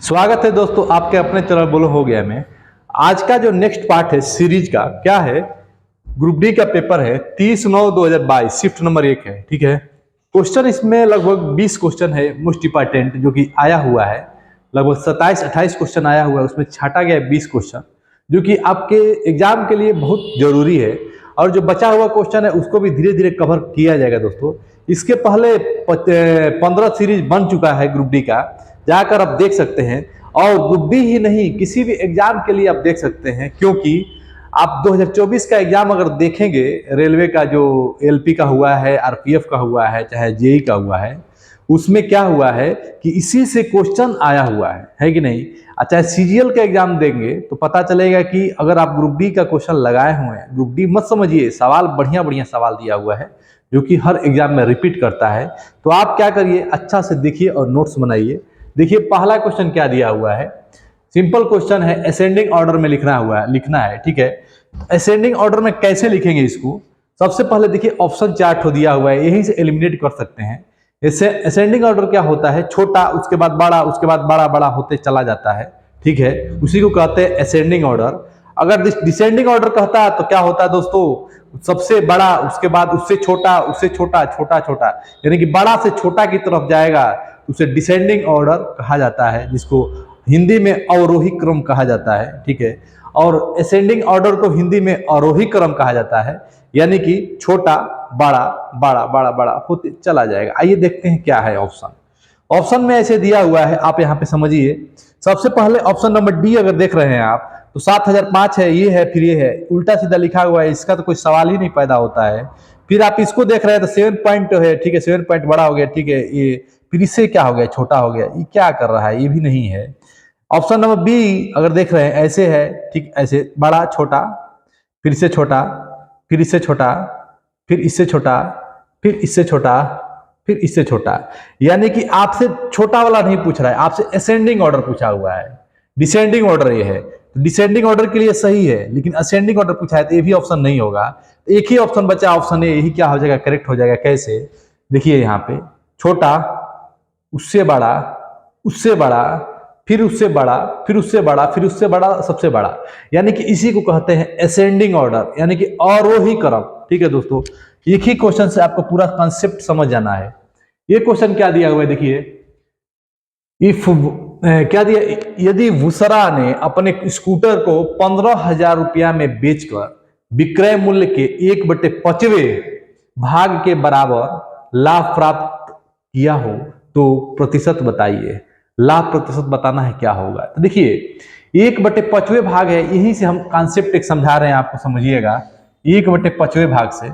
स्वागत है दोस्तों आपके अपने चैनल बोलो हो गया में। आज का जो नेक्स्ट पार्ट है सीरीज का क्या है, ग्रुप डी का पेपर है 30/9/2022 शिफ्ट नंबर 1 है। ठीक है, क्वेश्चन इसमें लगभग 20 क्वेश्चन है मोस्ट इंपॉर्टेंट जो कि आया हुआ है। लगभग 27-28 क्वेश्चन आया हुआ है, उसमें छाटा गया 20 क्वेश्चन जो कि आपके एग्जाम के लिए बहुत जरूरी है। और जो बचा हुआ क्वेश्चन है उसको भी धीरे धीरे कवर किया जाएगा दोस्तों। इसके पहले 15 सीरीज बन चुका है ग्रुप डी का, जाकर आप देख सकते हैं। और ग्रुप डी ही नहीं, किसी भी एग्जाम के लिए आप देख सकते हैं, क्योंकि आप 2024 का एग्जाम अगर देखेंगे, रेलवे का जो एलपी का हुआ है, आरपीएफ का हुआ है, चाहे जेई का हुआ है, उसमें क्या हुआ है कि इसी से क्वेश्चन आया हुआ है कि नहीं। अच्छा, सीजीएल का एग्जाम देंगे तो पता चलेगा कि अगर आप ग्रुप डी का क्वेश्चन लगाए हुए हैं, ग्रुप डी मत समझिए, सवाल बढ़िया बढ़िया सवाल दिया हुआ है जो कि हर एग्जाम में रिपीट करता है। तो आप क्या करिए, अच्छा से देखिए और नोट्स बनाइए। देखिए पहला क्वेश्चन क्या दिया हुआ है, सिंपल क्वेश्चन है, असेंडिंग ऑर्डर में लिखना है। ठीक है, असेंडिंग ऑर्डर में कैसे लिखेंगे इसको, सबसे पहले देखिए ऑप्शन चार्ट हो दिया हुआ है, यहीं से एलिमिनेट कर सकते हैं। इससे असेंडिंग ऑर्डर क्या होता है, छोटा उसके बाद बड़ा, उसके बाद बड़ा बड़ा होते चला जाता है। ठीक है, उसी को कहते हैं असेंडिंग ऑर्डर। अगर डिसेंडिंग ऑर्डर कहता है तो क्या होता है दोस्तों, सबसे बड़ा, उसके बाद उससे छोटा, उससे छोटा, छोटा छोटा, यानी कि बड़ा से छोटा की तरफ जाएगा, उसे डिसेंडिंग ऑर्डर कहा जाता है, जिसको हिंदी में अवरोही क्रम कहा जाता है। ठीक है, और असेंडिंग ऑर्डर को हिंदी में आरोही क्रम कहा जाता है, यानी कि छोटा बड़ा बड़ा बड़ा बड़ा होते चला जाएगा। आइए देखते हैं क्या है ऑप्शन में ऐसे दिया हुआ है, आप यहाँ पे समझिए। सबसे पहले ऑप्शन नंबर डी अगर देख रहे हैं आप तो 7005 है, ये है, फिर ये है, उल्टा सीधा लिखा हुआ है, इसका तो कोई सवाल ही नहीं पैदा होता है। फिर आप इसको देख रहे हैं तो 7 पॉइंट है, ठीक है, 7 पॉइंट बड़ा हो गया, ठीक है, ये फिर इससे क्या हो गया, छोटा हो गया, ये क्या कर रहा है, ये भी नहीं है। ऑप्शन नंबर बी अगर देख रहे हैं ऐसे है, ठीक, ऐसे बड़ा छोटा, फिर इससे छोटा, फिर इससे छोटा, फिर इससे छोटा, फिर इससे छोटा, फिर इससे छोटा, यानी कि आपसे छोटा वाला नहीं पूछ रहा है, आपसे असेंडिंग ऑर्डर पूछा हुआ है। डिसेंडिंग ऑर्डर ये है, डिसेंडिंग ऑर्डर के लिए सही है, लेकिन असेंडिंग ऑर्डर पूछा है तो ये भी ऑप्शन नहीं होगा। तो एक ही ऑप्शन बचा, ऑप्शन ए, यही क्या हो जाएगा, करेक्ट हो जाएगा। कैसे, देखिए यहाँ पे छोटा, उससे बड़ा, उससे बड़ा, फिर उससे बड़ा, फिर उससे बड़ा, फिर उससे बड़ा, सबसे बड़ा, यानी कि इसी को कहते हैं असेंडिंग ऑर्डर, यानी कि आरोही क्रम। ठीक है दोस्तों, एक ही क्वेश्चन से आपको पूरा कॉन्सेप्ट समझ जाना है। ये क्वेश्चन क्या दिया हुआ है, देखिए, इफ क्या दिया, यदि वुसरा ने अपने स्कूटर को 15,000 रुपया में बेचकर विक्रय मूल्य के 1/5वें भाग के बराबर लाभ प्राप्त किया हो तो प्रतिशत बताइए। लाभ प्रतिशत बताना है, क्या होगा। तो देखिए 1/5वें भाग है, यहीं से हम कॉन्सेप्ट एक समझा रहे हैं आपको, समझिएगा। 1/5वें भाग से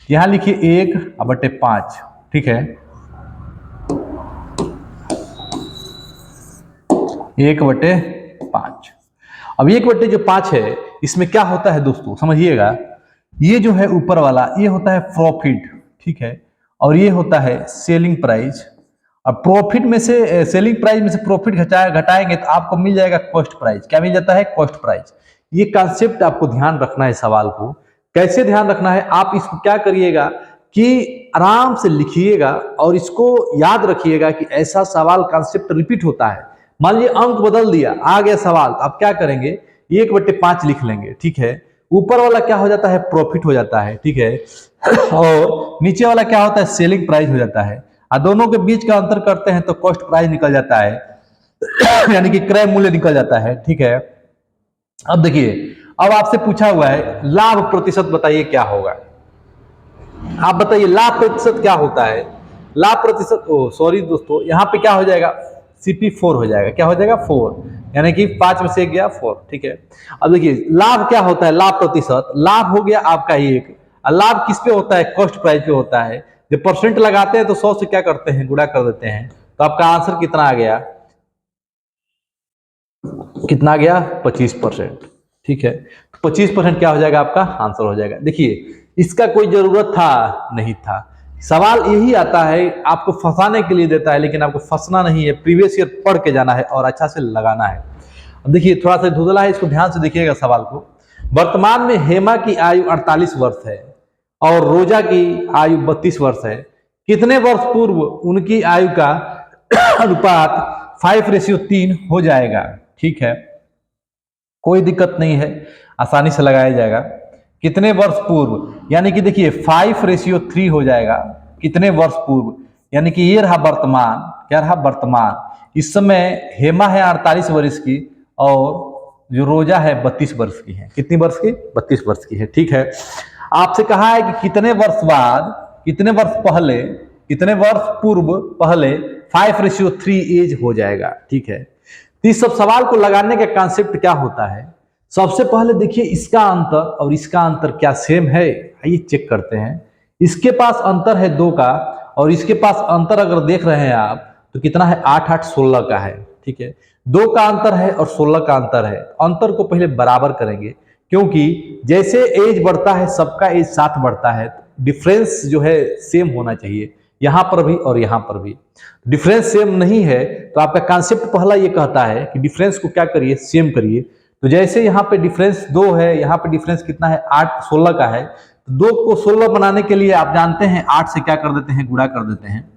यहां लिखिए 1/5, ठीक है, 1/5। अब 1/5 है, इसमें क्या होता है दोस्तों, समझिएगा। ये जो है ऊपर वाला, ये होता है प्रॉफिट, ठीक है, और ये होता है सेलिंग प्राइस। अब प्रॉफिट में से, सेलिंग प्राइस में से प्रॉफिट घटाएंगे तो आपको मिल जाएगा कॉस्ट प्राइस। क्या मिल जाता है, कॉस्ट प्राइस। ये कॉन्सेप्ट आपको ध्यान रखना है। सवाल को कैसे ध्यान रखना है, आप इसको क्या करिएगा कि आराम से लिखिएगा और इसको याद रखिएगा कि ऐसा सवाल कॉन्सेप्ट रिपीट होता है। मान लीजिए अंक बदल दिया, आ गया सवाल, तो आप क्या करेंगे, 1/5 लिख लेंगे। ठीक है, ऊपर वाला क्या हो जाता है, प्रॉफिट हो जाता है, ठीक है, और नीचे वाला क्या होता है, सेलिंग प्राइस हो जाता है। और दोनों के बीच का अंतर करते हैं तो कॉस्ट प्राइस निकल जाता है, यानी कि क्रय मूल्य निकल जाता है। ठीक है, अब देखिए, अब आपसे पूछा हुआ है लाभ प्रतिशत बताइए क्या होगा। आप बताइए लाभ प्रतिशत क्या होता है। लाभ प्रतिशत, सॉरी दोस्तों, यहाँ पे क्या हो जाएगा, CP4 हो जाएगा। क्या हो जाएगा, 4, यानी कि 5 में से गया 4। ठीक है, अब देखिए लाभ क्या होता है, लाभ प्रतिशत, लाभ हो गया आपका 1, और लाभ किस पे होता है, कॉस्ट प्राइस पे होता है। जब परसेंट लगाते हैं तो 100 से क्या करते हैं, गुणा कर देते हैं, तो आपका आंसर कितना आ गया, कितना आ गया, 25%। ठीक है, तो 25% क्या हो जाएगा, आपका आंसर हो जाएगा। देखिए इसका कोई जरूरत था नहीं था, सवाल यही आता है आपको फंसाने के लिए देता है, लेकिन आपको फंसना नहीं है, प्रीवियस ईयर पढ़ के जाना है और अच्छा से लगाना है। अब देखिए थोड़ा सा धुंधला है, इसको ध्यान से देखिएगा सवाल को। वर्तमान में हेमा की आयु 48 वर्ष है और रोजा की आयु 32 वर्ष है। कितने वर्ष पूर्व उनकी आयु का अनुपात 5:3 हो जाएगा। ठीक है, कोई दिक्कत नहीं है, आसानी से लगाया जाएगा। कितने वर्ष पूर्व, यानी कि देखिए 5:3 हो जाएगा कितने वर्ष पूर्व, यानी कि ये रहा वर्तमान, क्या रहा वर्तमान। इस समय हेमा है 48 वर्ष की और जो रोजा है 32 वर्ष की है। कितनी वर्ष की? 32 वर्ष की है। ठीक है, आपसे कहा है कि कितने वर्ष बाद, कितने वर्ष पहले, कितने वर्ष पूर्व पहले 5:3 एज हो जाएगा। ठीक है, तो इस सब सवाल को लगाने का कॉन्सेप्ट क्या होता है, सबसे पहले देखिए इसका अंतर और इसका अंतर क्या सेम है, आइए चेक करते हैं। इसके पास अंतर है 2 का और इसके पास अंतर अगर देख रहे हैं आप तो कितना है, 8 8 16 का है। ठीक है, 2 का अंतर है और 16 का अंतर है। अंतर को पहले बराबर करेंगे, क्योंकि जैसे एज बढ़ता है सबका एज साथ बढ़ता है, डिफरेंस जो है सेम होना चाहिए, यहां पर भी और यहां पर भी। डिफरेंस सेम नहीं है तो आपका कॉन्सेप्ट पहला ये कहता है कि डिफरेंस को क्या करिए, सेम करिए। तो जैसे यहाँ पे डिफरेंस 2 है, यहाँ पे डिफरेंस कितना है, 8 16 का है। तो 2 को 16 बनाने के लिए आप जानते हैं 8 से क्या कर देते हैं, गुणा कर देते हैं।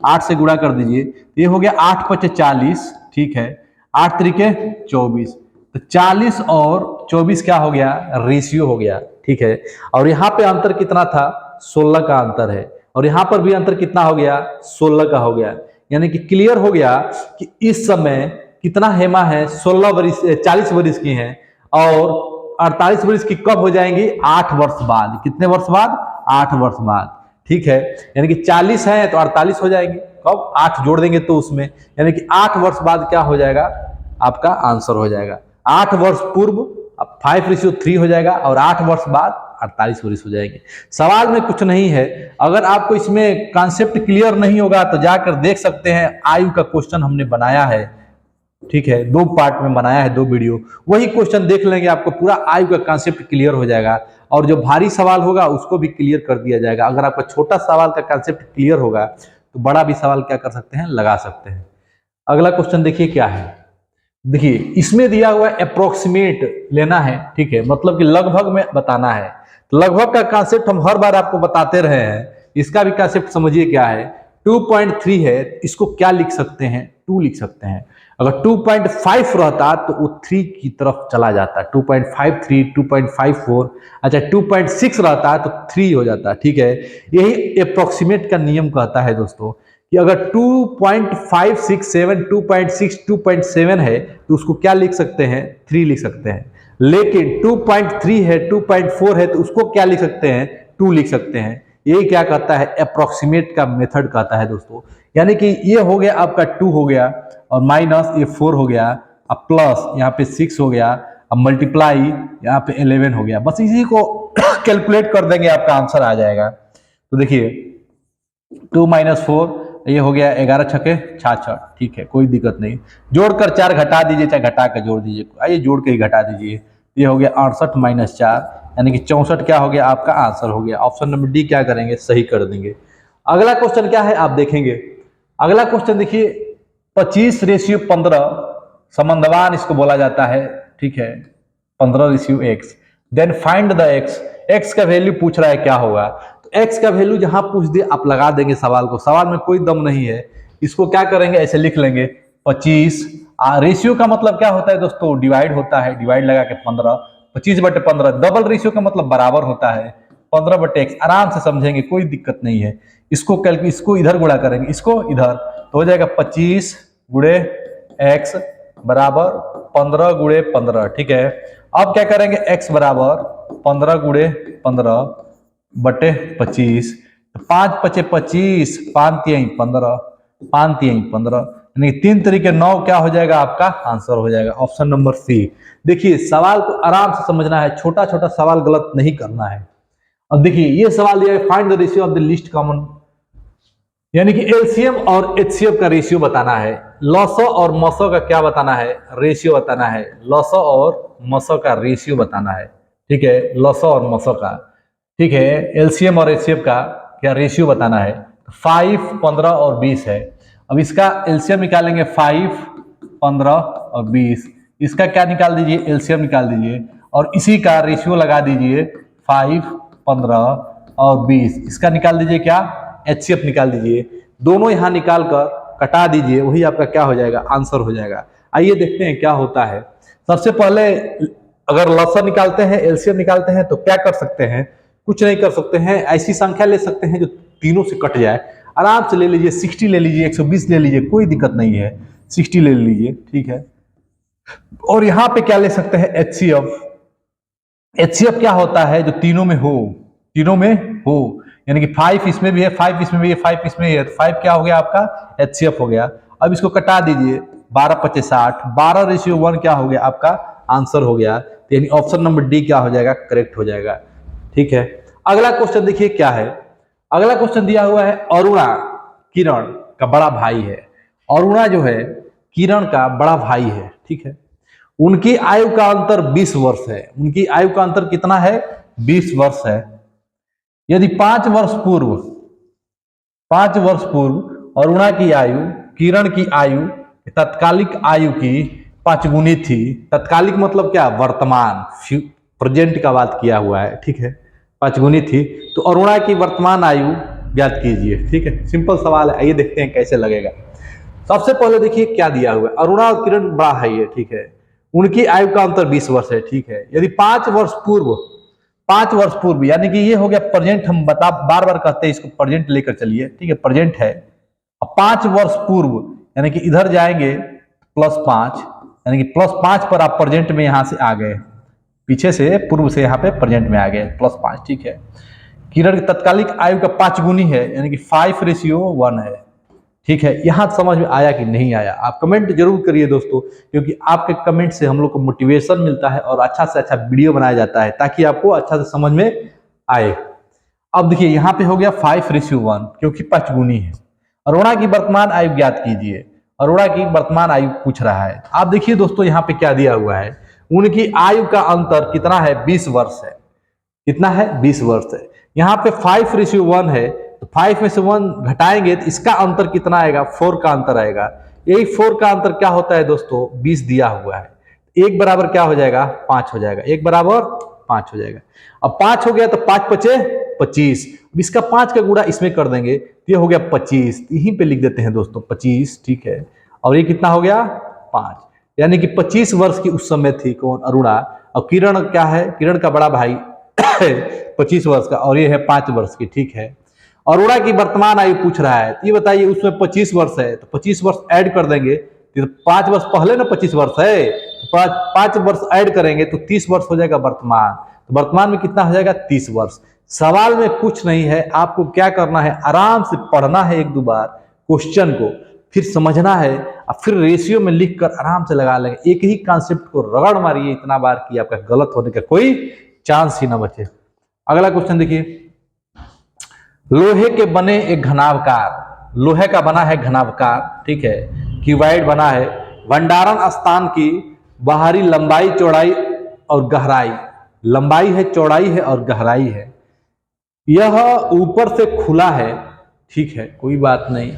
8 से गुणा कर दीजिए, तो ये हो गया 8 5 40। ठीक है, 8 त्रिके 24, तो 40 और 24 क्या हो गया, रेशियो हो गया। ठीक है, और यहाँ पे अंतर कितना था, 16 का अंतर है, और यहाँ पर भी अंतर कितना हो गया, 16 का हो गया। यानी कि क्लियर हो गया कि इस समय कितना हेमा है, 16 वर्ष 40 वर्ष की हैं और 48 वर्ष की कब हो जाएंगी, 8 वर्ष बाद। कितने वर्ष बाद, 8 वर्ष बाद। ठीक है, यानी कि 40 है तो 48 हो जाएंगे, कब, 8 जोड़ देंगे तो उसमें, यानी कि 8 वर्ष बाद क्या हो जाएगा, आपका आंसर हो जाएगा 8 वर्ष पूर्व। अब 5:3 हो जाएगा और 8 वर्ष बाद 48 वर्ष हो जाएंगे। सवाल में कुछ नहीं है, अगर आपको इसमें कॉन्सेप्ट क्लियर नहीं होगा तो जाकर देख सकते हैं, आयु का क्वेश्चन हमने बनाया है। ठीक है, 2 पार्ट में बनाया है, 2 वीडियो, वही क्वेश्चन देख लेंगे, आपको पूरा आयु का कॉन्सेप्ट क्लियर हो जाएगा और जो भारी सवाल होगा उसको भी क्लियर कर दिया जाएगा। अगर आपका छोटा सवाल का कॉन्सेप्ट क्लियर होगा तो बड़ा भी सवाल क्या कर सकते हैं, लगा सकते हैं। अगला क्वेश्चन देखिए क्या है, देखिए इसमें दिया हुआ अप्रोक्सीमेट लेना है। ठीक है, मतलब कि लगभग में बताना है। तो लगभग का कॉन्सेप्ट हम हर बार आपको बताते रहे हैं, इसका भी कॉन्सेप्ट समझिए क्या है। 2.3 है, इसको क्या लिख सकते हैं, 2 लिख सकते हैं। अगर 2.5 रहता तो वो 3 की तरफ चला जाता, 2.53 2.54। अच्छा 2.6 रहता है तो 3 हो जाता। ठीक है, यही अप्रोक्सीमेट का नियम कहता है दोस्तों कि अगर 2.567 2.6 2.7 है तो उसको क्या लिख सकते हैं, 3 लिख सकते हैं। लेकिन 2.3 है 2.4 है तो उसको क्या लिख सकते हैं, 2 लिख सकते हैं। ये क्या कहता है, अप्रोक्सीमेट का मेथड कहता है दोस्तों। यानी कि ये हो गया आपका 2 हो गया और माइनस ये 4 हो गया, अब प्लस यहाँ पे 6 हो गया, अब मल्टीप्लाई यहाँ पे 11 हो गया। बस इसी को कैलकुलेट कर देंगे, आपका आंसर आ जाएगा। तो देखिए 2 - 4 ये हो गया 11 छके 66। ठीक है, कोई दिक्कत नहीं, जोड़कर 4 घटा दीजिए, चाहे घटा कर जोड़ दीजिए, आइए जोड़ के ही घटा दीजिए। ये हो गया 68 - 4 यानी कि 64 क्या हो गया, आपका आंसर हो गया। ऑप्शन नंबर डी क्या करेंगे, सही कर देंगे। अगला क्वेश्चन क्या है आप देखेंगे। अगला क्वेश्चन देखिए 25:15 संबंधवान इसको बोला जाता है। ठीक है, 15:x, then find the x। x का वैल्यू पूछ रहा है क्या होगा, तो x का वैल्यू जहां पूछ दे आप लगा देंगे सवाल को, सवाल में कोई दम नहीं है। इसको क्या करेंगे, ऐसे लिख लेंगे 25। रेशियो का मतलब क्या होता है दोस्तों, डिवाइड होता है, डिवाइड लगा के 15, 25/15। डबल रेशियो का मतलब बराबर होता है, 15/x। आराम से समझेंगे, कोई दिक्कत नहीं है। इसको इधर गुणा करेंगे, इसको इधर, तो हो जाएगा 25 × x बराबर 15 × 15। ठीक है, अब क्या करेंगे, x बराबर 15 × 15/25, 5 × 25, 5 × 3 = 15, 5 × 3 = 15, यानी 3 तरीके 9 क्या हो जाएगा, आपका आंसर हो जाएगा ऑप्शन नंबर सी। देखिए सवाल को आराम से समझना है, छोटा छोटा सवाल गलत नहीं करना है। अब देखिए ये सवाल दिया है, find the ratio of the least common, यानी कि एलसीएम और एचसीएफ का रेशियो बताना है। लॉसो और मसो का क्या बताना है, रेशियो बताना है। लॉसो और मसो का रेशियो बताना है। ठीक है, लॉसो और मसो का। ठीक है, एलसीएम और एचसीएफ का क्या रेशियो बताना है। 5, 15 और 20 है। अब इसका एलसीएम निकालेंगे 5, 15 और 20। इसका क्या निकाल दीजिए, एलसीएम निकाल दीजिए और इसी का रेशियो लगा दीजिए 5, 15 और 20। इसका निकाल दीजिए क्या, एचसीएफ निकाल दीजिए। दोनों यहां निकाल कर कटा दीजिए, वही आपका क्या हो जाएगा, आंसर हो जाएगा। आइए देखते हैं क्या होता है। सबसे पहले अगर लॉसर निकालते हैं, एलसीएम निकालते हैं, तो क्या कर सकते हैं, कुछ नहीं कर सकते हैं, ऐसी संख्या ले सकते हैं जो तीनों से कट जाए। आराम से ले लीजिए, 60 ले लीजिए, 120 ले लीजिए, कोई दिक्कत नहीं है, 60 ले लीजिए, ठीक है। और यहां पे क्या ले सकते हैं, एचसीएफ। एचसीएफ क्या होता है, जो तीनों में हो, तीनों में हो, यानी कि 5 इसमें भी है, 5 इसमें भी है, 5 इसमें भी है, तो 5 क्या हो गया आपका, एचसीएफ हो गया। अब इसको कटा दीजिए, 12 25 60, 12:1 क्या हो गया आपका, आंसर हो गया। यानी ऑप्शन नंबर डी क्या हो जाएगा, करेक्ट हो जाएगा, ठीक है। अगला क्वेश्चन देखिए क्या है। अगला क्वेश्चन दिया हुआ है, अरुणा किरण का बड़ा भाई है। अरुणा जो है किरण का बड़ा भाई है, ठीक है। उनकी आयु का अंतर 20 वर्ष है। उनकी आयु का अंतर कितना है, 20 वर्ष है। यदि 5 वर्ष पूर्व, 5 वर्ष पूर्व अरुणा की आयु किरण की आयु तत्कालिक आयु की 5 गुनी थी। तत्कालिक मतलब क्या, वर्तमान, प्रेजेंट का बात किया हुआ है, ठीक है। 5 गुनी थी, तो अरुणा की वर्तमान आयु ज्ञात कीजिए, ठीक है। सिंपल सवाल है, आइए देखते हैं कैसे लगेगा। सबसे पहले देखिए क्या दिया हुआ है, अरुणा और किरण बड़ा भाई है, ठीक है। उनकी आयु का अंतर 20 वर्ष है, ठीक है। यदि 5 वर्ष पूर्व, 5 वर्ष पूर्व यानी कि ये हो गया प्रेजेंट, हम बता बार बार कहते हैं इसको प्रेजेंट लेकर चलिए, ठीक है, प्रेजेंट है। अब 5 वर्ष पूर्व यानी कि इधर जाएंगे +5, यानी कि +5 पर आप प्रेजेंट में यहां से आ गए, पीछे से पूर्व से यहाँ पे प्रेजेंट में आ गए, +5, ठीक है। किरण की तत्कालिक आयु का 5 गुनी है, यानी कि 5:1 है, ठीक है। यहां समझ में आया कि नहीं आया, आप कमेंट जरूर करिए दोस्तों, क्योंकि आपके कमेंट से हम लोग को मोटिवेशन मिलता है और अच्छा से अच्छा वीडियो बनाया जाता है, ताकि आपको अच्छा से समझ में आए। अब देखिए यहाँ पे हो गया 5:1, क्योंकि 5 गुनी है। अरुणा की वर्तमान आयु ज्ञात कीजिए। अरुणा की वर्तमान आयु पूछ रहा है। आप देखिए दोस्तों यहाँ पे क्या दिया हुआ है, उनकी आयु का अंतर कितना है, 20 वर्ष है। कितना है, 20 वर्ष है। यहाँ पे 5:1 है, तो 5 में से 1 घटाएंगे तो इसका अंतर कितना आएगा, 4 का अंतर आएगा। यही 4 का अंतर क्या होता है दोस्तों, 20 दिया हुआ है। 1 बराबर क्या हो जाएगा, 5 हो जाएगा, 1 बराबर 5 हो जाएगा। अब 5 हो गया तो 5 पचे 25, अब इसका 5 का गुणा इसमें कर देंगे तो ये हो गया 25, यहीं पे लिख देते हैं दोस्तों 25, ठीक है। और ये कितना हो गया, 5, यानी कि 25 वर्ष की उस समय थी कौन, अरुणा। और किरण क्या है, किरण का बड़ा भाई 25 वर्ष का, और ये है 5 वर्ष की, ठीक है। अरुणा की वर्तमान आयु पूछ रहा है, ये बताइए उसमें 25 वर्ष है, तो 25 वर्ष ऐड कर देंगे, तो 5 वर्ष पहले ना 25 वर्ष है, तो 5 वर्ष ऐड करेंगे तो 30 वर्ष हो जाएगा वर्तमान। तो वर्तमान में कितना हो जाएगा, 30 वर्ष। सवाल में कुछ नहीं है, आपको क्या करना है, आराम से पढ़ना है 1-2 बार क्वेश्चन को, फिर समझना है और फिर रेशियो में लिख कर आराम से लगा लेंगे। एक ही कॉन्सेप्ट को रगड़ मारिए इतना बार कि आपका गलत होने का कोई चांस ही ना बचे। अगला क्वेश्चन देखिए, लोहे के बने एक घनावकार, लोहे का बना है घनावकार, ठीक है, क्यूबॉइड बना है। भंडारण स्थान की बाहरी लंबाई, चौड़ाई और गहराई, लंबाई है, चौड़ाई है और गहराई है। यह ऊपर से खुला है, ठीक है, कोई बात नहीं।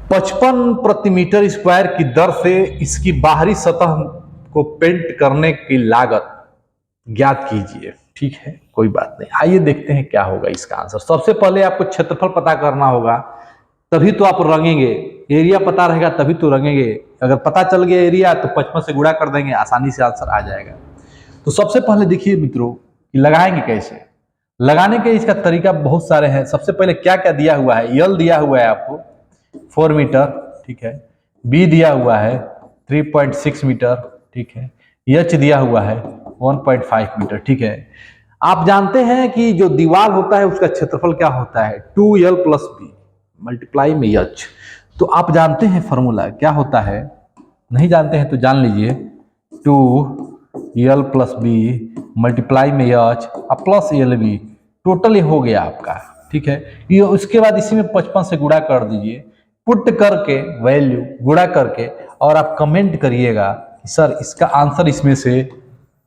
55 प्रति मीटर स्क्वायर की दर से इसकी बाहरी सतह को पेंट करने की लागत ज्ञात कीजिए, ठीक है, कोई बात नहीं। आइए देखते हैं क्या होगा इसका आंसर। सबसे पहले आपको क्षेत्रफल पता करना होगा, तभी तो आप रंगेंगे। एरिया पता रहेगा तभी तो रंगेंगे। अगर पता चल गया एरिया तो 55 से गुणा कर देंगे, आसानी से आंसर आ जाएगा। तो सबसे पहले देखिए मित्रों कि लगाएंगे कैसे। लगाने के इसका तरीका बहुत सारे हैं। सबसे पहले क्या क्या दिया हुआ है, यल दिया हुआ है आपको 4 मीटर, ठीक है। बी दिया हुआ है 3.6 मीटर, ठीक है। एच दिया हुआ है 1.5 मीटर, ठीक है। आप जानते हैं कि जो दीवार होता है उसका क्षेत्रफल क्या होता है, 2l + b मल्टीप्लाई में एच। तो आप जानते हैं फॉर्मूला क्या होता है, नहीं जानते हैं तो जान लीजिए, 2l + b मल्टीप्लाई में एच प्लस LB, टोटल ये हो गया आपका, ठीक है। ये उसके बाद इसी में 55 से गुणा कर दीजिए, पुट करके वैल्यू गुणा करके, और आप कमेंट करिएगा कि सर इसका आंसर इसमें से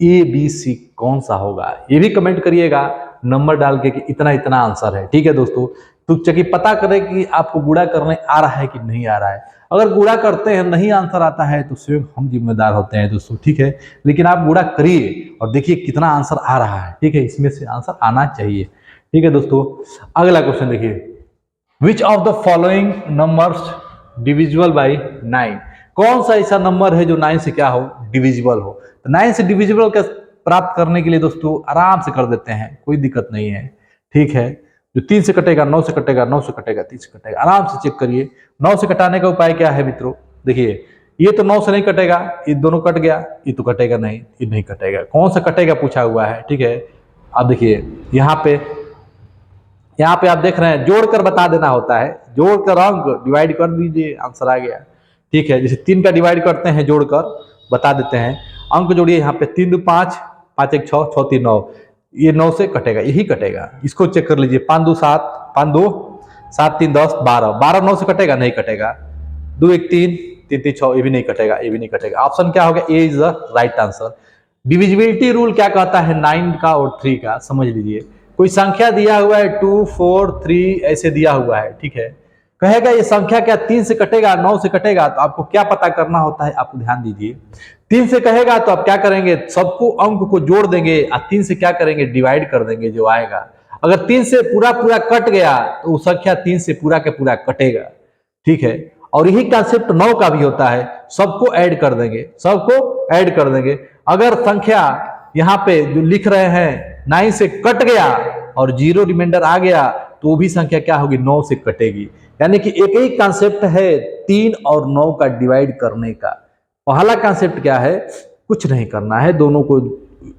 ABC कौन सा होगा। ये भी कमेंट करिएगा नंबर डाल के कि इतना इतना आंसर है, ठीक है दोस्तों। तो चलिए पता करें कि आपको गुणा करने आ रहा है कि नहीं आ रहा है। अगर गुणा करते हैं नहीं आंसर आता है तो स्वयं हम जिम्मेदार होते हैं दोस्तों, ठीक है। लेकिन आप गुणा करिए और देखिए कितना आंसर आ रहा है, ठीक है। इसमें से आंसर आना चाहिए, ठीक है दोस्तों। अगला क्वेश्चन देखिए, which of the following numbers divisible by 9, कौन सा ऐसा नंबर है जो 9 से क्या हो, डिविजिबल हो। तो 9 से डिविजिबल का प्राप्त करने के लिए दोस्तों आराम से कर देते हैं, कोई दिक्कत नहीं है, ठीक है। जो 3 से कटेगा 9 से कटेगा, 9 से कटेगा 3 से कटेगा, आराम से चेक करिए। 9 से कटाने का उपाय क्या है मित्रों, देखिए ये तो 9 से नहीं कटेगा, ये दोनों कट गया, ये तो कटेगा नहीं, ये नहीं कटेगा, कौन सा कटेगा पूछा हुआ है, ठीक है। अब देखिए यहाँ पे आप देख रहे हैं जोड़कर बता देना होता है, जोड़कर अंक डिवाइड कर दीजिए, आंसर आ गया, ठीक है। जैसे 3 का डिवाइड करते हैं जोड़कर बता देते हैं, अंक जोड़िए यहाँ पे 3 2 5, 5 1 6, 6 3 9, ये 9 से कटेगा, यही कटेगा, इसको चेक कर लीजिए। 5 2 7, 5 2 7 3 10 12, 12 9 से कटेगा, नहीं कटेगा। 2 1 3, 3 3 6, ये भी नहीं कटेगा, ये भी नहीं कटेगा। ऑप्शन क्या हो गया, A is the right answer. Divisibility rule क्या कहता है 9 का और 3 का, समझ लीजिए। कोई संख्या दिया हुआ है 2 4 3 ऐसे दिया हुआ है, ठीक है, कहेगा ये संख्या क्या 3 से कटेगा 9 से कटेगा, तो आपको क्या पता करना होता है, आप ध्यान दीजिए। 3 से कहेगा तो आप क्या करेंगे, सबको अंक को जोड़ देंगे और 3 से क्या करेंगे, डिवाइड कर देंगे जो आएगा। अगर 3 से पूरा पूरा कट गया तो वो संख्या 3 से पूरा के पूरा कटेगा, ठीक है। और यही कंसेप्ट 9 का भी होता है, सबको ऐड कर देंगे, सबको ऐड कर देंगे। अगर संख्या यहाँ पे जो लिख रहे हैं 9 से कट गया और 0 रिमाइंडर आ गया तो वो भी संख्या क्या होगी, 9 से कटेगी। यानी कि एक ही कंसेप्ट है 3 और 9 का डिवाइड करने का। पहला कंसेप्ट क्या है, कुछ नहीं करना है, दोनों को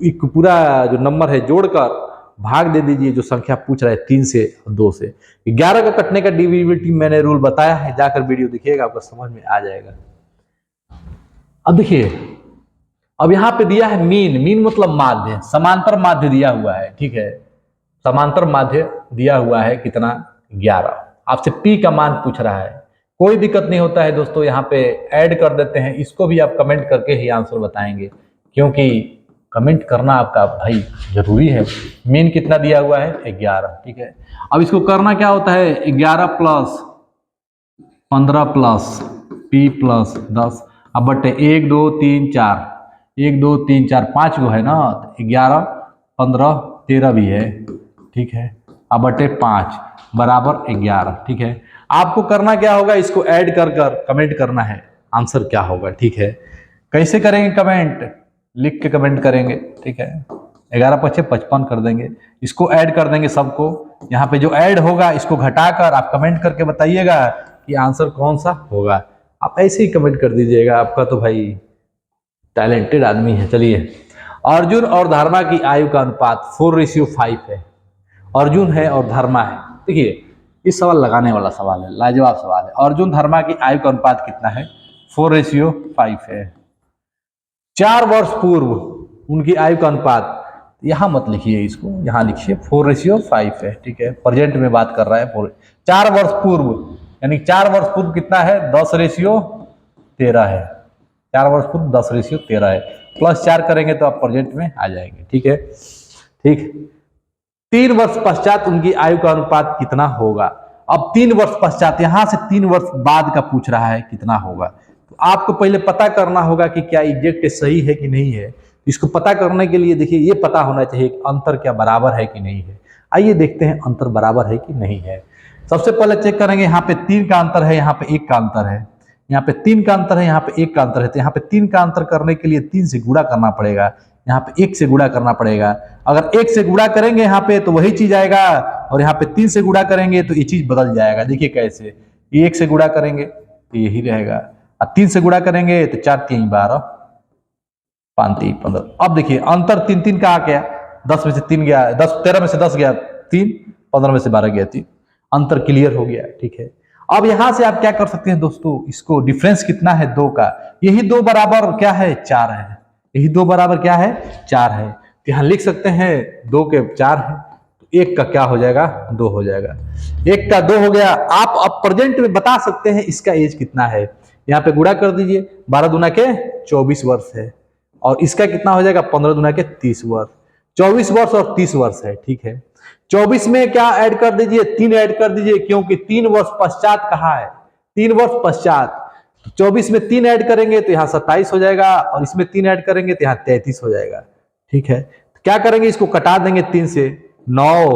एक पूरा जो नंबर है जोड़कर भाग दे दीजिए, जो संख्या पूछ रहा है 3 से 2 से। 11 का कटने का डिविजिबिलिटी मैंने रूल बताया है, जाकर वीडियो देखिएगा, आपको समझ में आ जाएगा। अब देखिए, अब यहाँ पे दिया है मीन मतलब माध्य, समांतर माध्य दिया हुआ है, ठीक है, समांतर माध्य दिया हुआ है कितना, 11। आपसे पी का मान पूछ रहा है, कोई दिक्कत नहीं होता है दोस्तों, यहाँ पे ऐड कर देते हैं, इसको भी आप कमेंट करके ही आंसर बताएंगे, क्योंकि कमेंट करना आपका भाई जरूरी है। मीन कितना दिया हुआ है, 11, ठीक है। अब इसको करना क्या होता है, 11 प्लस 15 प्लस पी प्लस 10, अब बटे 1 2 3 4, 1 2 3 4 5 गो है ना, 11 15 13 भी है, ठीक है, अब बटे 5 बराबर 11, ठीक है। आपको करना क्या होगा, इसको ऐड कर कर कमेंट करना है, आंसर क्या होगा, ठीक है। कैसे करेंगे कमेंट, लिख के कमेंट करेंगे, ठीक है। 11 पचे 55 कर देंगे, इसको ऐड कर देंगे सबको, यहाँ पे जो ऐड होगा इसको घटाकर आप कमेंट करके बताइएगा कि आंसर कौन सा होगा। आप ऐसे ही कमेंट कर दीजिएगा, आपका तो भाई टैलेंटेड आदमी है। चलिए, अर्जुन और धर्मा की आयु का अनुपात 4:5 है। अर्जुन है और धर्मा है, देखिए इस सवाल लगाने वाला सवाल है, लाजवाब सवाल है। अर्जुन धर्मा की आयु का अनुपात कितना है, 4:5 है। 4 वर्ष पूर्व उनकी आयु का अनुपात, यहां मत लिखिए, इसको यहां लिखिए, 4:5 है, ठीक है, प्रेजेंट में बात कर रहा है। 4 वर्ष पूर्व यानी 4 वर्ष पूर्व कितना है, 10:13 है। 4 वर्ष पूर्व 10:13 है, प्लस 4 करेंगे तो आप प्रेजेंट में आ जाएंगे, ठीक है, ठीक। 3 वर्ष पश्चात उनकी आयु का अनुपात कितना होगा। अब 3 वर्ष पश्चात, यहां से 3 वर्ष बाद का पूछ रहा है कितना होगा, तो आपको पहले पता करना होगा कि क्या एग्जैक्ट सही है कि नहीं है। इसको पता करने के लिए देखिए ये पता होना चाहिए कि अंतर क्या बराबर है कि नहीं है। आइए देखते हैं अंतर बराबर है कि नहीं है। सबसे पहले चेक करेंगे, यहाँ पे 3 का अंतर है, यहाँ पे 1 का अंतर है, यहाँ पे 3 का अंतर है, यहाँ पे 1 का अंतर है, तो यहाँ पे 3 का अंतर करने के लिए 3 से गुणा करना पड़ेगा, यहाँ पे 1 से गुणा करना पड़ेगा। अगर 1 से गुणा करेंगे यहाँ पे तो वही चीज आएगा, और यहाँ पे 3 से गुणा करेंगे तो ये चीज बदल जाएगा। देखिए कैसे, 1 से गुणा करेंगे तो यही रहेगा, और 3 से गुणा करेंगे तो 4 3 12, 5 3 15। अब देखिए अंतर 3 3 का आ गया, 10 में से 3 गया, 13 में से 10 गया 3, 15 में से 12 गया 3, अंतर क्लियर हो गया, ठीक है। अब यहां से आप क्या कर सकते हैं दोस्तों, इसको डिफरेंस कितना है 2 का, यही 2 बराबर क्या है 4 है, यही 2 बराबर क्या है 4 है, तो यहां लिख सकते हैं 2 के 4 है, तो 1 का क्या हो जाएगा 2 हो जाएगा, 1 का 2 हो गया। आप अब प्रेजेंट में बता सकते हैं इसका एज कितना है, यहाँ पे गुणा कर दीजिए, 12 दूना के 24 वर्ष है, और इसका कितना हो जाएगा 15 दूना के 30 वर्ष, 24 वर्ष और 30 वर्ष है, ठीक है। 24 में क्या ऐड कर दीजिए, 3 ऐड कर दीजिए, क्योंकि 3 वर्ष पश्चात कहा है, 3 वर्ष पश्चात, 24 में 3 ऐड करेंगे तो यहाँ 27 हो जाएगा, और इसमें 3 ऐड करेंगे तो यहाँ 33 हो जाएगा, ठीक है। क्या करेंगे, इसको कटा देंगे 3 से, 9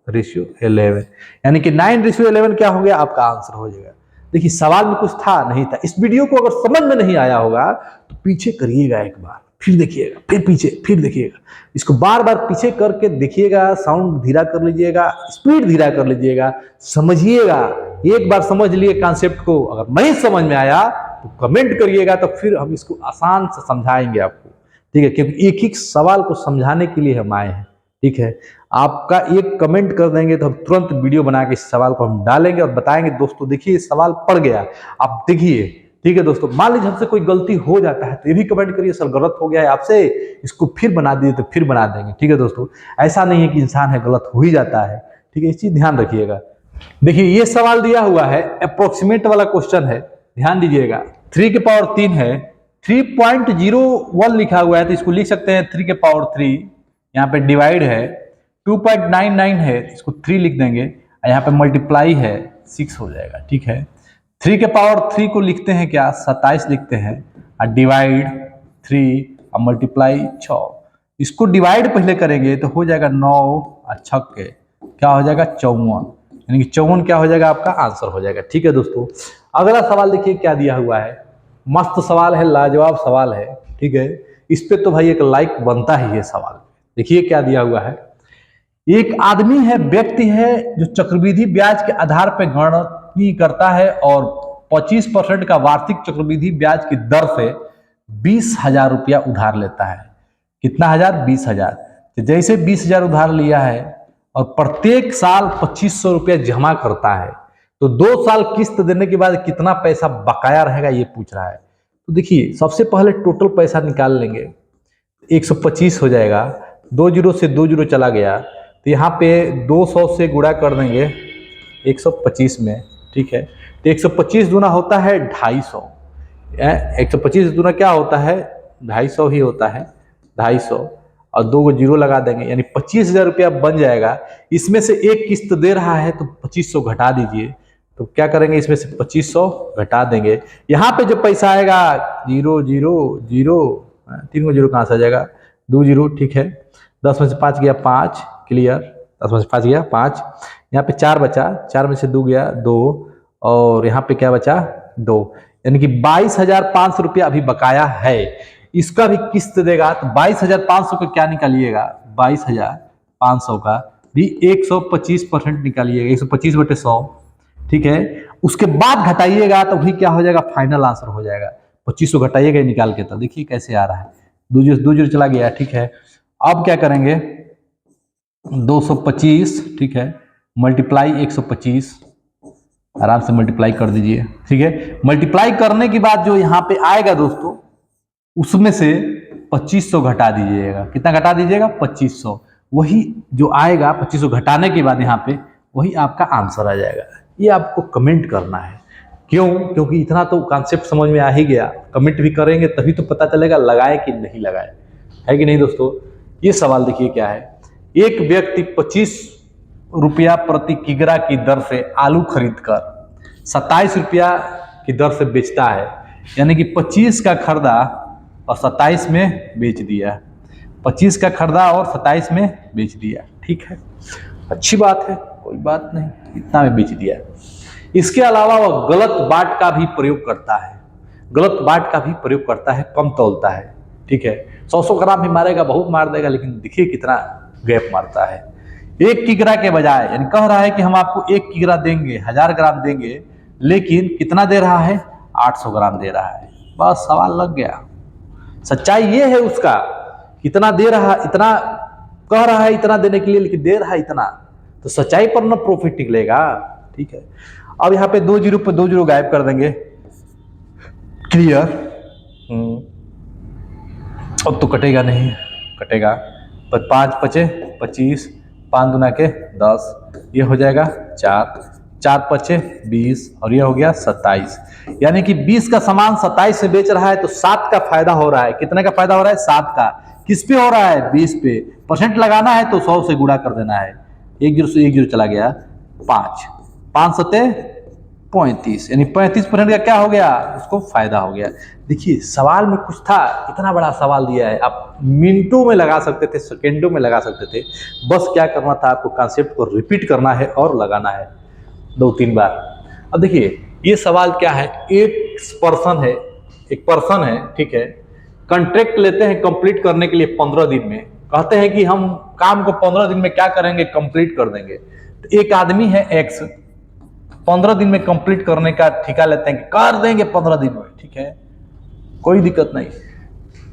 9:11, यानी कि 9:11 क्या हो गया, आपका आंसर हो जाएगा। देखिए सवाल में कुछ था नहीं था। इस वीडियो को अगर समझ में नहीं आया होगा तो पीछे करिएगा एक बार, फिर देखिएगा, फिर पीछे, फिर देखिएगा। इसको बार बार पीछे करके देखिएगा, साउंड धीरा कर लीजिएगा, स्पीड धीरा कर लीजिएगा, समझिएगा। एक बार समझ लिए कॉन्सेप्ट को, अगर नहीं समझ में आया तो कमेंट करिएगा, तो फिर हम इसको आसान से समझाएंगे आपको, ठीक है। क्योंकि एक एक सवाल को समझाने के लिए हम आए हैं, ठीक है। आपका एक कमेंट कर देंगे तो हम तुरंत वीडियो बना के इस सवाल को हम डालेंगे और बताएंगे दोस्तों देखिए ये सवाल पड़ गया, आप देखिए, ठीक है दोस्तों। मान लीजिए हमसे कोई गलती हो जाता है तो ये भी कमेंट करिए, सर गलत हो गया है आपसे, इसको फिर बना दिए तो फिर बना देंगे, ठीक है दोस्तों। ऐसा नहीं है कि इंसान है गलत हो ही जाता है, ठीक है, इस चीज ध्यान रखिएगा। देखिए ये सवाल दिया हुआ है, अप्रोक्सीमेट वाला क्वेश्चन है, ध्यान दीजिएगा। 3 की पावर 3 है, 3.01 लिखा हुआ है तो इसको लिख सकते हैं 3 की पावर 3, यहाँ पे डिवाइड है 2.99 है, इसको 3 लिख देंगे, यहाँ पे मल्टीप्लाई है 6 हो जाएगा, ठीक है। 3 के पावर 3 को लिखते हैं क्या, 27 लिखते हैं, और डिवाइड 3 और मल्टीप्लाई 6। इसको डिवाइड पहले करेंगे तो हो जाएगा 9 और 6 के क्या हो जाएगा 54, यानी कि 54 क्या हो जाएगा आपका आंसर हो जाएगा, ठीक है दोस्तों। अगला सवाल देखिए क्या दिया हुआ है, मस्त सवाल है, लाजवाब सवाल है, ठीक है। इस पे तो भाई एक लाइक बनता ही है सवाल। देखिए क्या दिया हुआ है, एक आदमी है, व्यक्ति है जो चक्रवृद्धि ब्याज के आधार पर गणना करता है और 25% का वार्षिक चक्रवृद्धि ब्याज की दर से 20,000 रुपया उधार लेता है। कितना हजार, 20,000। तो जैसे 20,000 उधार लिया है और प्रत्येक साल 2500 रुपया जमा करता है, तो 2 साल किस्त देने के बाद कितना पैसा बकाया रहेगा ये पूछ रहा है। तो देखिए सबसे पहले टोटल पैसा निकाल लेंगे, 125 हो जाएगा, 2 जीरो से 2 जीरो चला गया, तो यहाँ पे 200 से गुणा कर देंगे 125 में, ठीक है। तो 125 दूना होता है 250, 125 दूना क्या होता है 250 ही होता है, 250 और 2 जीरो लगा देंगे, यानी 25,000 रुपया बन जाएगा। इसमें से एक किस्त दे रहा है तो 2500 घटा दीजिए, तो क्या करेंगे इसमें से 2500 घटा देंगे। यहाँ पे जो पैसा आएगा 0 0 0, 3 जीरो कहाँ से आ जाएगा, 2 जीरो, ठीक है। 10 में से 5 गया 5, क्लियर, 10 में से 5 गया 5, यहाँ पे 4 बचा, 4 में से 2 गया 2, और यहाँ पे क्या बचा 2, यानी कि 22,500 रुपया अभी बकाया है। इसका भी किस्त देगा तो 22,500 का क्या निकालिएगा, 22,500 का भी 125% निकालिएगा, 125/100, ठीक है। उसके बाद घटाइएगा तो भी क्या हो जाएगा, फाइनल आंसर हो जाएगा। 2500 घटाइएगा निकाल के, तो देखिए कैसे आ रहा है, 2 जीरो चला गया, ठीक है। अब क्या करेंगे 225, ठीक है, मल्टीप्लाई 125, आराम से मल्टीप्लाई कर दीजिए, ठीक है। मल्टीप्लाई करने के बाद जो यहाँ पे आएगा दोस्तों, उसमें से 2500 घटा दीजिएगा। कितना घटा दीजिएगा, 2500। वही जो आएगा 2500 घटाने के बाद यहाँ पे वही आपका आंसर आ जाएगा। ये आपको कमेंट करना है, क्यों, क्योंकि इतना तो कॉन्सेप्ट समझ में आ ही गया। कमेंट भी करेंगे तभी तो पता चलेगा लगाए कि नहीं लगाए, है कि नहीं दोस्तों। ये सवाल देखिए क्या है, एक व्यक्ति 25 रुपया प्रति किग्रा की दर से आलू खरीदकर 27 रुपया की दर से बेचता है, यानी कि 25 का खरीदा और 27 में बेच दिया, 25 का खरीदा और 27 में बेच दिया, ठीक है, अच्छी बात है, कोई बात नहीं, इतना में बेच दिया। इसके अलावा वह गलत बाट का भी प्रयोग करता है, गलत बाट का भी प्रयोग करता है, कम तौलता है, ठीक है। 100 ग्राम भी मारेगा, बहुत मार देगा, लेकिन देखिए कितना गैप मारता है। 1 किग्रा के बजाय, यानी कह रहा है कि हम आपको 1 किग्रा देंगे, 1000 ग्राम देंगे, लेकिन कितना दे रहा है, 800 ग्राम दे रहा है। बस सवाल लग गया। सच्चाई ये है उसका, कितना दे रहा, इतना कह रहा है इतना देने के लिए, लेकिन दे रहा है इतना, तो सच्चाई पर ना प्रॉफिट निकलेगा, ठीक है। अब यहाँ पे 2 जीरो पे 2 जीरो गायब कर देंगे, क्लियर। अब तो कटेगा नहीं, कटेगा, 5 पचे 25, 5 दूना के 10, ये हो जाएगा 4, 4 पचे 20, और ये हो गया 27, यानी कि 20 का सामान 27 से बेच रहा है तो 7 का फायदा हो रहा है। कितने का फायदा हो रहा है, 7 का। किस पे हो रहा है, 20 पे। परसेंट लगाना है तो 100 से गुणा कर देना है, 1 जीरो से 1 जीरो चला गया 5, 5 सते 35, यानी 35% का क्या हो गया, उसको फायदा हो गया। देखिए सवाल में कुछ था, इतना बड़ा सवाल दिया है, आप मिनटों में लगा सकते थे, सेकेंडों में लगा सकते थे, बस क्या करना था, आपको कॉन्सेप्ट को रिपीट करना है और लगाना है 2-3 बार। अब देखिए ये सवाल क्या है, एक पर्सन है, ठीक है, कॉन्ट्रैक्ट लेते हैं कंप्लीट करने के लिए 15 दिन में, कहते हैं कि हम काम को 15 दिन में क्या करेंगे, कंप्लीट कर देंगे। तो एक आदमी है एक्स, 15 दिन में कंप्लीट करने का ठेका लेते हैं कि कर देंगे 15 दिन में, ठीक है, कोई दिक्कत नहीं।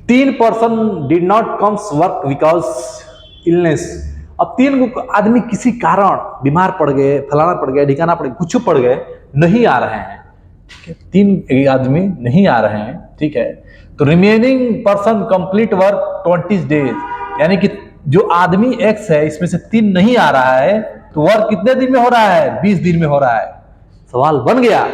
3 person did not comes work because illness. अब 3 आदमी किसी कारण बीमार पड़ गए, फलाना पड़ गया, ढिकाना पड़ गया, कुछ पड़ गए, नहीं आ रहे हैं, ठीक है, 3 आदमी नहीं आ रहे हैं, ठीक है, तो remaining person complete work 20 days, यानी कि जो आदमी एक्स है इसमें से 3 नहीं आ रहा है, तो वर्क कितने दिन में हो रहा है, 20 दिन में हो रहा है। सवाल बन गया,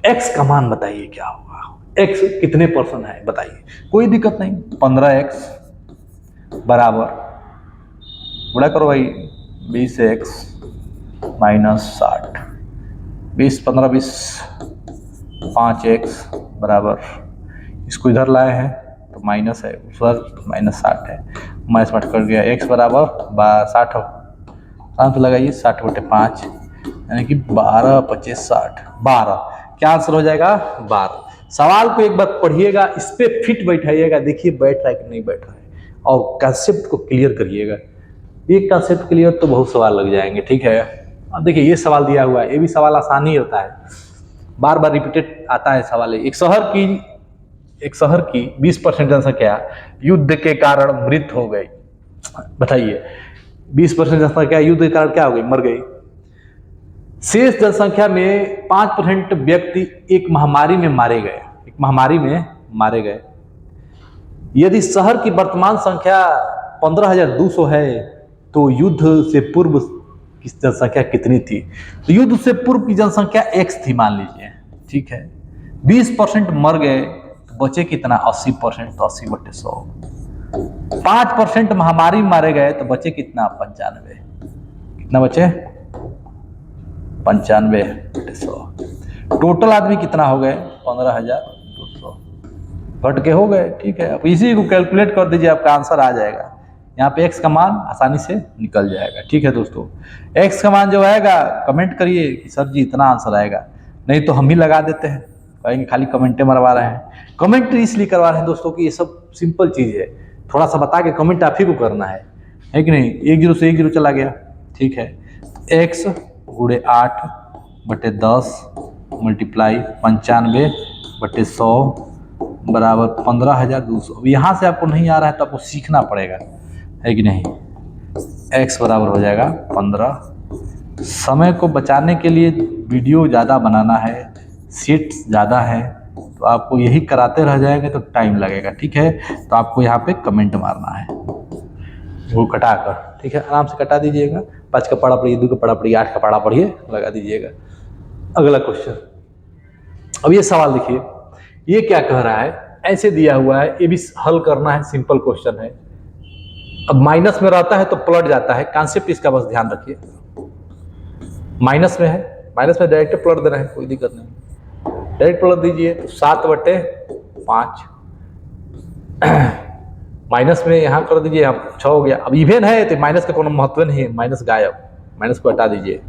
एक्स का मान बताइए क्या होगा, एक्स कितने पर्सन है बताइए, कोई दिक्कत नहीं, 15x बराबर गुणा करो भाई 20x माइनस 60, 20 15 20 5x बराबर, इसको इधर लाए हैं तो माइनस है, उधर माइनस 60 है, माइनस मट कर गया, x बराबर 60 आराम से लगाइए, 60/5 यानी कि 12 25 60, 12, क्या आंसर हो जाएगा 12। सवाल को एक बार पढ़िएगा, इस पे फिट बैठाइएगा, देखिए बैठ रहा है कि नहीं बैठ रहा है, और कंसेप्ट को क्लियर करिएगा। एक कंसेप्ट क्लियर तो बहुत सवाल लग जाएंगे, ठीक है। अब देखिए ये सवाल दिया हुआ है, ये भी सवाल आसानी होता है, बार बार रिपीटेड आता है सवाल। एक शहर की 20% जनसंख्या युद्ध के कारण मृत हो गई, बताइए 20% जनसंख्या युद्ध के कारण क्या हो गई, मर गई। शेष जनसंख्या में 5% व्यक्ति एक महामारी में मारे गए। यदि शहर की वर्तमान संख्या 15,200 है तो युद्ध से पूर्व की जनसंख्या कितनी थी, तो युद्ध से पूर्व की जनसंख्या x थी मान लीजिए, ठीक है, 20% मर गए तो बचे कितना 80%, तो 80/100। 5% महामारी में मारे गए तो बचे कितना 95, कितना बचे 95/100। टोटल आदमी कितना हो गए 15,200, घट के हो गए, ठीक है। अब इसी को कैलकुलेट कर दीजिए, आपका आंसर आ जाएगा। यहाँ पे x का मान आसानी से निकल जाएगा, ठीक है दोस्तों। x का मान जो आएगा कमेंट करिए कि सर जी इतना आंसर आएगा, नहीं तो हम भी लगा देते हैं, कहेंगे खाली कमेंटें मरवा रहे हैं। कमेंट इसलिए करवा रहे हैं दोस्तों कि ये सब सिंपल चीज़ है, थोड़ा सा बता के कमेंट आप ही को करना है कि नहीं। 1 0 से 1 0 चला गया, ठीक है। x गुणे 8/10 मल्टीप्लाई 95/100 बराबर 15,200। अब यहाँ से आपको नहीं आ रहा है तो आपको सीखना पड़ेगा, है कि नहीं। x बराबर हो जाएगा 15। समय को बचाने के लिए वीडियो ज़्यादा बनाना है, सीट्स ज़्यादा है, तो आपको यही कराते रह जाएंगे तो टाइम लगेगा, ठीक है। तो आपको यहाँ पे कमेंट मारना है वो कटा कर, ठीक है, आराम से कटा दीजिएगा। 5 का पढ़ा पढ़िए, 2 का पढ़ा पढ़िए, 8 का पढ़ा पढ़िए, लगा दीजिएगा। अगला क्वेश्चन, अब ये सवाल देखिए, ये क्या कह रहा है, ऐसे दिया हुआ है, ये भी हल करना है, सिंपल क्वेश्चन है। अब माइनस में रहता है तो पलट जाता है, कॉन्सेप्ट इसका बस ध्यान रखिए। माइनस में है, माइनस में डायरेक्ट पलट देना है, कोई दिक्कत नहीं, डायरेक्ट पलट दीजिए तो 7/5 माइनस में यहाँ कर दीजिए, यहाँ 6 हो गया। अब इवेन है तो माइनस का कोई महत्व नहीं है, माइनस गायब, माइनस को हटा दीजिए,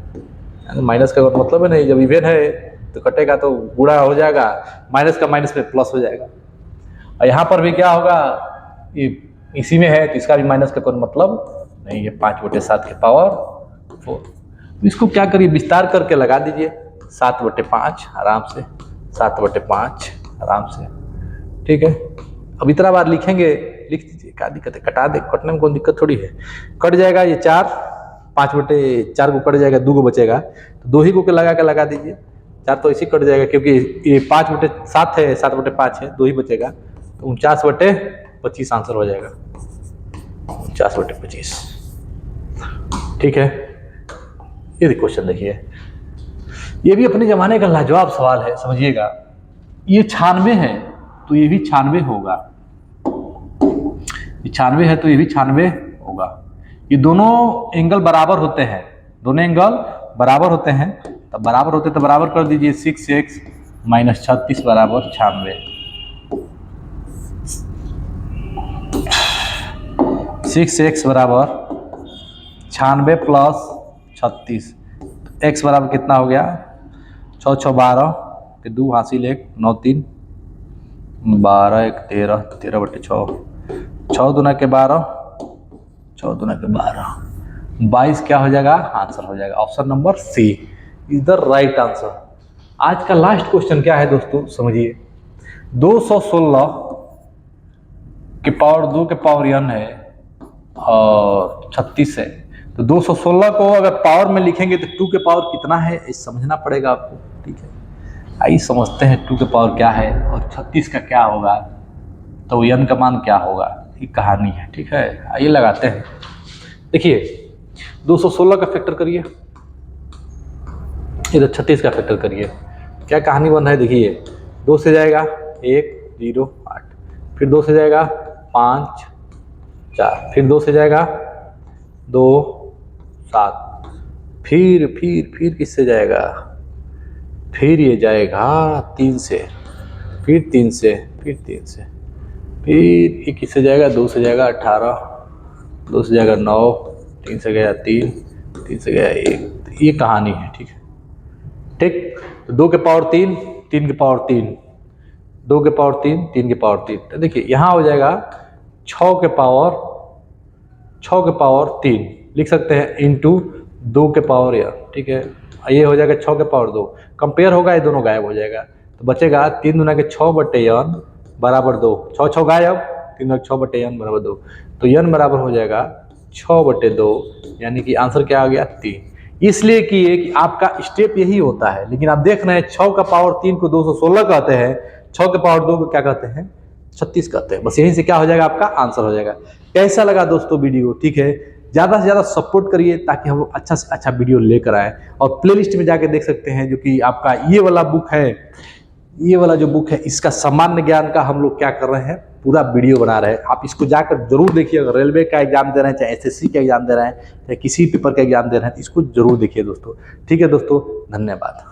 माइनस का कोई मतलब नहीं, जब इवेन है तो कटेगा तो गुणा हो जाएगा, माइनस का माइनस में प्लस हो जाएगा। और यहाँ पर भी क्या होगा, ये इसी में है तो इसका भी माइनस का कोई मतलब नहीं है, 5/7 के पावर 4। इसको क्या करिए, विस्तार करके लगा दीजिए, 7/5 आराम से, 7/5 आराम से, ठीक है। अब इतना बार लिखेंगे, लिख दीजिए, क्या दिक्कत है, कटा दे, कटने में कोई दिक्कत थोड़ी है। कट जाएगा ये 4, 5/4 को कट जाएगा, 2 को बचेगा, तो 2 ही को लगा के लगा दीजिए। 4 तो इसी कट जाएगा क्योंकि ये 5/7 है, 7/5 है, 2 ही बचेगा, तो 49/25 आंसर हो जाएगा, 49/25, ठीक है। ये क्वेश्चन देखिए, ये भी अपने जमाने का लाजवाब सवाल है, समझिएगा। ये 96 है तो ये भी 96 होगा, ये 96 है तो ये भी 96 होगा। ये दोनों एंगल बराबर होते हैं, दोनों एंगल बराबर होते हैं, तब बराबर होते तो बराबर कर दीजिए, 6x माइनस 36 बराबर 96। 6x बराबर 96 प्लस 36, x बराबर कितना हो गया, 6 6 12 के 2 हासिल 1 9 3 12 1 13 13 बटे 6 6 दूना के 12 6 दूना के 12 22 क्या हो जाएगा, आंसर हो जाएगा option number C is the right answer. आज का लास्ट क्वेश्चन क्या है दोस्तों, समझिए। 216 के पावर 2 के पावर n है और 36 है, तो 216 को अगर पावर में लिखेंगे तो 2 के पावर कितना है ये समझना पड़ेगा आपको, ठीक है। आइए समझते हैं 2 के पावर क्या है और 36 का क्या होगा, तो n का मान क्या होगा, ये कहानी है, ठीक है। आइए लगाते हैं। देखिए 216 का फैक्टर करिए, इधर 36 का फैक्टर करिए, क्या कहानी बन रहा है। देखिए 2 से जाएगा 1 0 8, फिर 2 से जाएगा 5 4, फिर 2 से जाएगा 2 7, फिर किससे जाएगा, फिर ये जाएगा 3 से, फिर 3 से, फिर 3 से, फिर ये किससे जाएगा, 2 से जाएगा 18, 2 से जाएगा 9, 3 से गया 3, 3 से गया 1, ये कहानी है, ठीक है। ठीक, तो 2 के पावर 3 3 के पावर 3, 2 के पावर 3 3 के पावर 3, तो देखिए यहाँ हो जाएगा 6 के पावर 3 लिख सकते हैं इंटू 2 के पावर n, ठीक है। ये हो जाएगा 6 के पावर 2, कंपेयर होगा, ये दोनों गायब हो जाएगा, तो बचेगा 3 दूना के 6 बटे n बराबर 2, 6 6 गायब, 3 दूना के 6 बटे n बराबर 2, तो n बराबर हो जाएगा 6 बटे 2, यानी कि आंसर क्या आ गया 3। इसलिए कि आपका स्टेप यही होता है, लेकिन आप देख रहे हैं 6 का पावर 3 को 216 कहते हैं, 6 के पावर 2 को क्या कहते हैं, 36 कहते हैं। बस यहीं से क्या हो जाएगा, आपका आंसर हो जाएगा। कैसा लगा दोस्तों वीडियो, ठीक है। ज़्यादा से ज़्यादा सपोर्ट करिए ताकि हम अच्छा से अच्छा वीडियो लेकर आए, और प्लेलिस्ट में जाके देख सकते हैं जो कि आपका ये वाला बुक है, ये वाला जो बुक है इसका सामान्य ज्ञान का हम लोग क्या कर रहे हैं, पूरा वीडियो बना रहे हैं। आप इसको जाकर जरूर देखिए, अगर रेलवे का एग्जाम दे रहे हैं, चाहे एसएससी का एग्जाम दे रहे हैं, चाहे किसी पेपर का एग्जाम दे रहे हैं, तो इसको जरूर देखिए दोस्तों, ठीक है दोस्तों, धन्यवाद।